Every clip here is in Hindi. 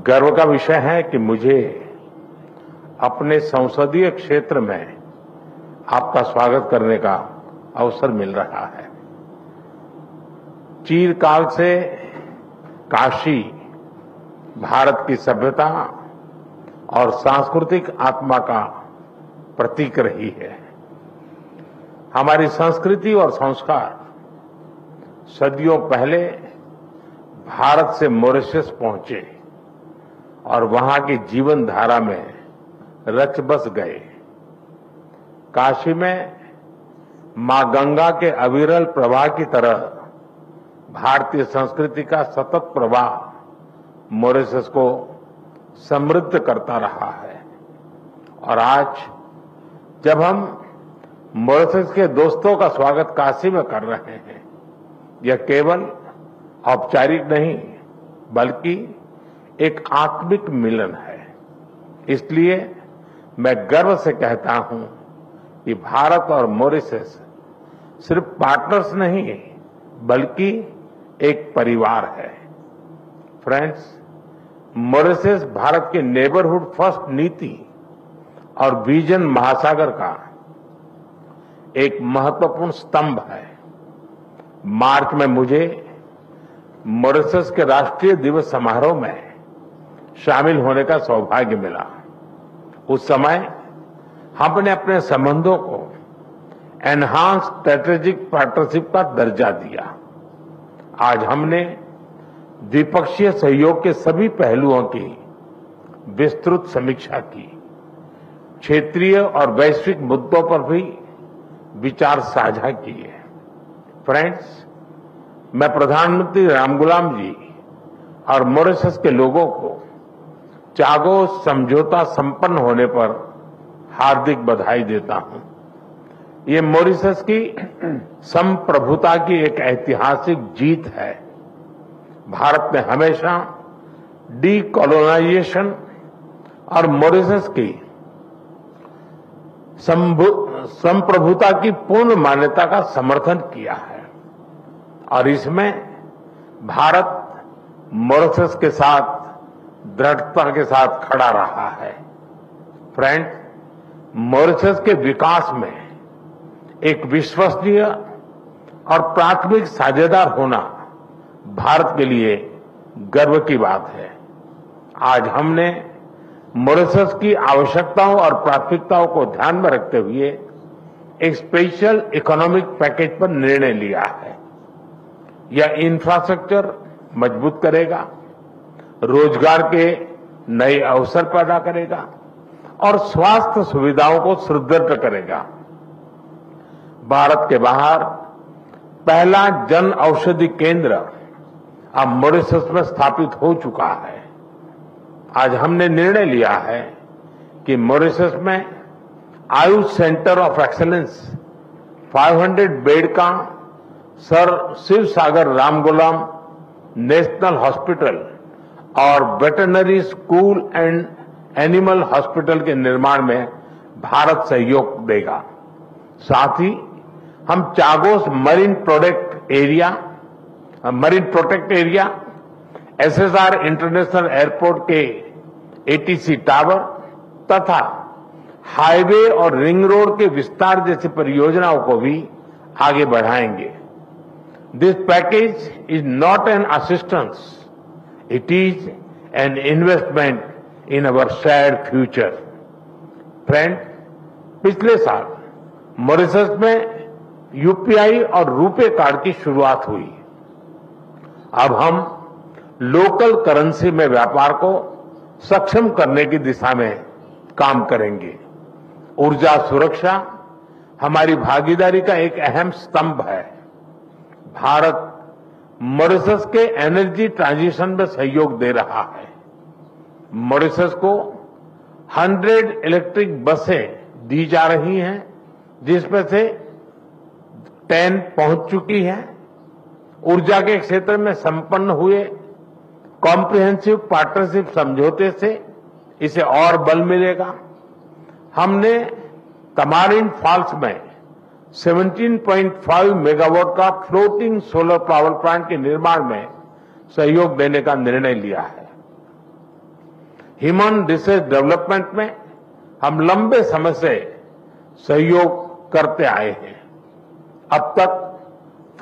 गर्व का विषय है कि मुझे अपने संसदीय क्षेत्र में आपका स्वागत करने का अवसर मिल रहा है। चिरकाल से काशी भारत की सभ्यता और सांस्कृतिक आत्मा का प्रतीक रही है। हमारी संस्कृति और संस्कार सदियों पहले भारत से मॉरिशस पहुंचे और वहां की जीवन धारा में रच बस गए। काशी में मां गंगा के अविरल प्रवाह की तरह भारतीय संस्कृति का सतत प्रवाह मॉरिशस को समृद्ध करता रहा है। और आज जब हम मॉरिशस के दोस्तों का स्वागत काशी में कर रहे हैं, यह केवल औपचारिक नहीं बल्कि एक आत्मिक मिलन है। इसलिए मैं गर्व से कहता हूं कि भारत और मॉरिशस सिर्फ पार्टनर्स नहीं बल्कि एक परिवार है। फ्रेंड्स, मॉरिशस भारत के नेबरहुड फर्स्ट नीति और विजन महासागर का एक महत्वपूर्ण स्तंभ है। मार्च में मुझे मॉरिशस के राष्ट्रीय दिवस समारोह में शामिल होने का सौभाग्य मिला। उस समय हमने अपने संबंधों को एनहांस स्ट्रेटेजिक पार्टनरशिप का दर्जा दिया। आज हमने द्विपक्षीय सहयोग के सभी पहलुओं की विस्तृत समीक्षा की। क्षेत्रीय और वैश्विक मुद्दों पर भी विचार साझा किए। फ्रेंड्स, मैं प्रधानमंत्री रामगुलाम जी और मॉरिशस के लोगों को चागोस समझौता संपन्न होने पर हार्दिक बधाई देता हूं। ये मॉरिशस की संप्रभुता की एक ऐतिहासिक जीत है। भारत ने हमेशा डीकोलोनाइजेशन और मॉरिशस की संप्रभुता की पूर्ण मान्यता का समर्थन किया है और इसमें भारत मॉरिशस के साथ दृढ़ता के साथ खड़ा रहा है। फ्रेंड, मॉरिशस के विकास में एक विश्वसनीय और प्राथमिक साझेदार होना भारत के लिए गर्व की बात है। आज हमने मॉरिशस की आवश्यकताओं और प्राथमिकताओं को ध्यान में रखते हुए एक स्पेशल इकोनॉमिक पैकेज पर निर्णय लिया है। यह इंफ्रास्ट्रक्चर मजबूत करेगा, रोजगार के नए अवसर पैदा करेगा और स्वास्थ्य सुविधाओं को सुदृढ़ करेगा। भारत के बाहर पहला जन औषधि केंद्र अब मॉरिशस में स्थापित हो चुका है। आज हमने निर्णय लिया है कि मॉरिशस में Ayush centre of excellence 500 bed का सर शिव सागर रामगुलाम नेशनल हॉस्पिटल और veterinary school and animal hospital के निर्माण में भारत सहयोग देगा। साथ ही हम Chagos marine protect area, SSR international airport के एटीसी टावर तथा हाईवे और रिंग रोड के विस्तार जैसी परियोजनाओं को भी आगे बढ़ाएंगे। This package is not an assistance, it is an investment in our shared future. Friend, पिछले साल मॉरिशस में यूपीआई और रुपे कार्ड की शुरुआत हुई। अब हम लोकल करेंसी में व्यापार को सक्षम करने की दिशा में काम करेंगे। ऊर्जा सुरक्षा हमारी भागीदारी का एक अहम स्तंभ है। भारत मॉरिशस के एनर्जी ट्रांजिशन में सहयोग दे रहा है। मॉरिशस को 100 इलेक्ट्रिक बसें दी जा रही हैं, जिसमें से 10 पहुंच चुकी हैं। ऊर्जा के क्षेत्र में संपन्न हुए कॉम्प्रिहेंसिव पार्टनरशिप समझौते से इसे और बल मिलेगा। हमने तमारिन फॉल्स में 17.5 मेगावाट का फ्लोटिंग सोलर पावर प्लांट के निर्माण में सहयोग देने का निर्णय लिया है। ह्यूमन रिसोर्स डेवलपमेंट में हम लंबे समय से सहयोग करते आए हैं। अब तक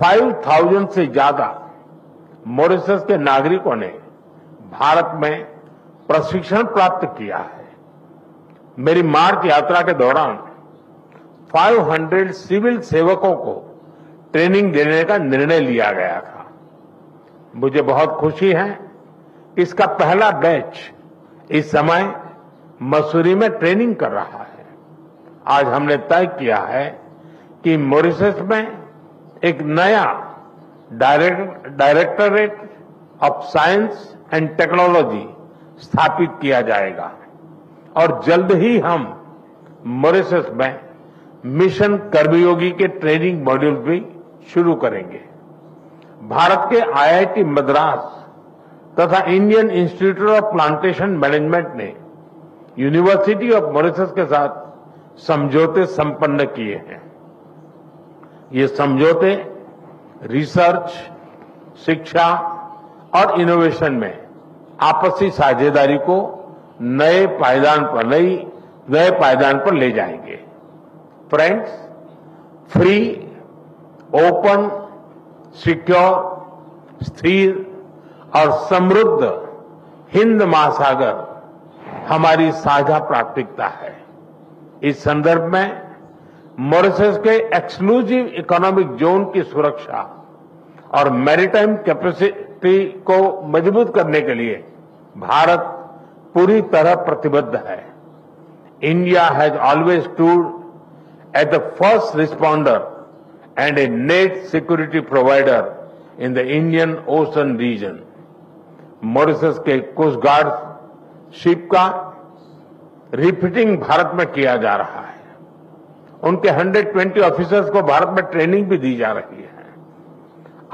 5,000 से ज्यादा मॉरिशस के नागरिकों ने भारत में प्रशिक्षण प्राप्त किया है। मेरी मार्च यात्रा के दौरान 500 सिविल सेवकों को ट्रेनिंग देने का निर्णय लिया गया था। मुझे बहुत खुशी है कि इसका पहला बैच इस समय मसूरी में ट्रेनिंग कर रहा है। आज हमने तय किया है कि मॉरिशस में एक नया directorate of science and technology स्थापित किया जाएगा और जल्द ही हम मॉरिशस में मिशन कर्मयोगी के ट्रेनिंग मॉड्यूल भी शुरू करेंगे। भारत के IIT मद्रास तथा Indian institute of plantation management ने यूनिवर्सिटी ऑफ मॉरिशस के साथ समझौते संपन्न किए हैं। ये समझौते रिसर्च, शिक्षा और इनोवेशन में आपसी साझेदारी को नए पायदान पर ले जाएंगे। फ्रेंड्स, फ्री, ओपन, सिक्योर, स्थिर और समृद्ध हिंद महासागर हमारी साझा प्राथमिकता है। इस संदर्भ में मॉरिशस के एक्सक्लूसिव इकोनॉमिक जोन की सुरक्षा और मैरीटाइम कैपेसिटी को मजबूत करने के लिए भारत पूरी तरह प्रतिबद्ध है। India has always stood at the first responder and a net security provider in the Indian Ocean region. Mauritius के कोस्ट गार्ड शिप का रिफिटिंग भारत में किया जा रहा है। उनके 120 ऑफिसर्स को भारत में ट्रेनिंग भी दी जा रही है।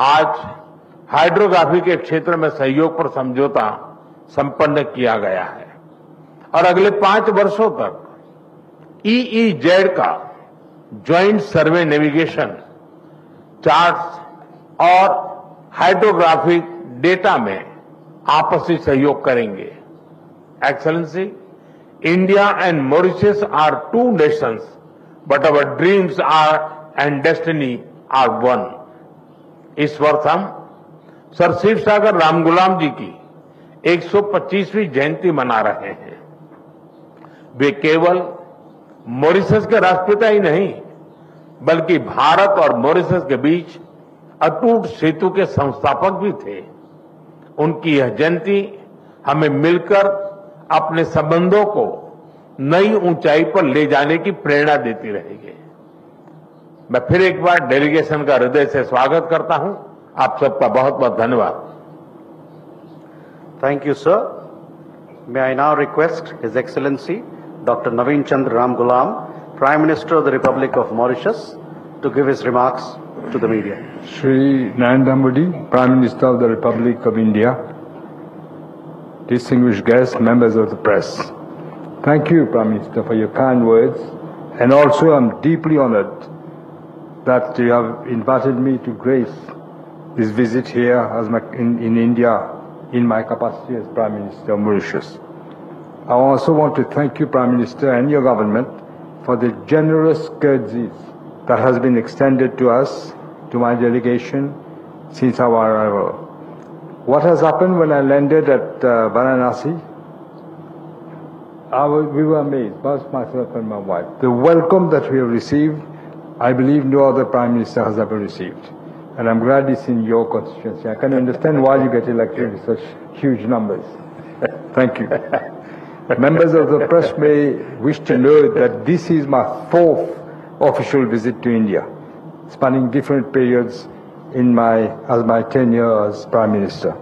आज हाइड्रोग्राफी के क्षेत्र में सहयोग पर समझौता संपन्न किया गया है और अगले 5 वर्षों तक EEZ का ज्वाइंट सर्वे नेविगेशन, चार्ट्स और हाइड्रोग्राफिक डेटा में आपसी सहयोग करेंगे। Excellency, India and Mauritius are 2 nations, but our dreams are and destiny are 1। इस वर्ष हम सर शिवसागर रामगुलाम जी की 125वीं जयंती मना रहे हैं। वे केवल मॉरिशस के राष्ट्रपिता ही नहीं, बल्कि भारत और मॉरिशस के बीच अटूट सेतु के संस्थापक भी थे। उनकी यह जयंती हमें मिलकर अपने संबंधों को नई ऊंचाई पर ले जाने की प्रेरणा देती रहेगी। मैं फिर एक बार डेलीगेशन का हृदय से स्वागत करता हूं। आप सबका बहुत बहुत धन्यवाद। Thank you, sir. May I now request His Excellency Dr. Naveen Chandra Ramgoolam, Prime Minister of the Republic of Mauritius, to give his remarks to the media. Shri Narendra Modi, Prime Minister of the Republic of India, distinguished guests, members of the press. Thank you, Prime Minister, for your kind words, and also I'm deeply honored that you have invited me to grace this visit here as in India in my capacity as Prime Minister of Mauritius. I also want to thank you, Prime Minister, and your government for the generous courtesies that has been extended to us, to my delegation, since our arrival. What has happened when I landed at Varanasi? We were amazed, both myself and my wife. The welcome that we have received, I believe no other Prime Minister has ever received. And I'm glad it's in your constituency. I can understand why you get elected with such huge numbers. Thank you. Members of the press may wish to know that this is my 4th official visit to India, spanning different periods as my tenure as Prime Minister.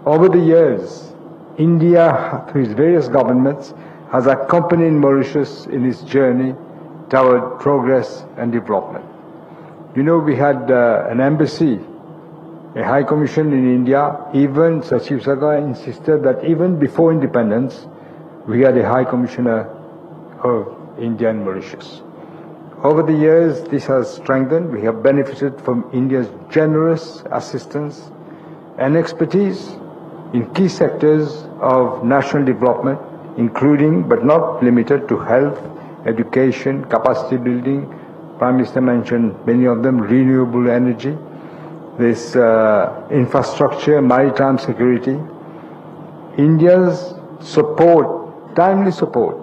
Over the years, India, through its various governments, has accompanied Mauritius in its journey toward progress and development. You know, we had an embassy, a high commission in India. Even Sir Shivasagar insisted that even before independence, we had a high commissioner of India and Mauritius. Over the years, this has strengthened. We have benefited from India's generous assistance and expertise in key sectors of national development, including but not limited to health, education, capacity building. Prime Minister mentioned many of them, renewable energy, this infrastructure, maritime security. India's support, timely support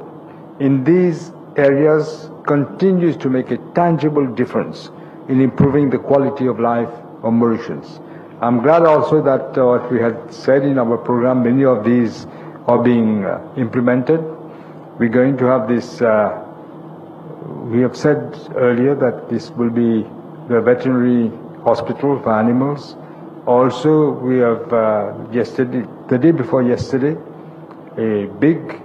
in these areas continues to make a tangible difference in improving the quality of life of Mauritians. I'm glad also that what we had said in our program, many of these are being implemented. We're going to have this, we have said earlier that this will be the veterinary hospital for animals. Also, we have yesterday, the day before yesterday, a big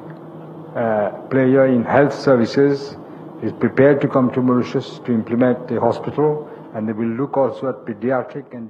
player in health services is prepared to come to Mauritius to implement a hospital, and they will look also at pediatric and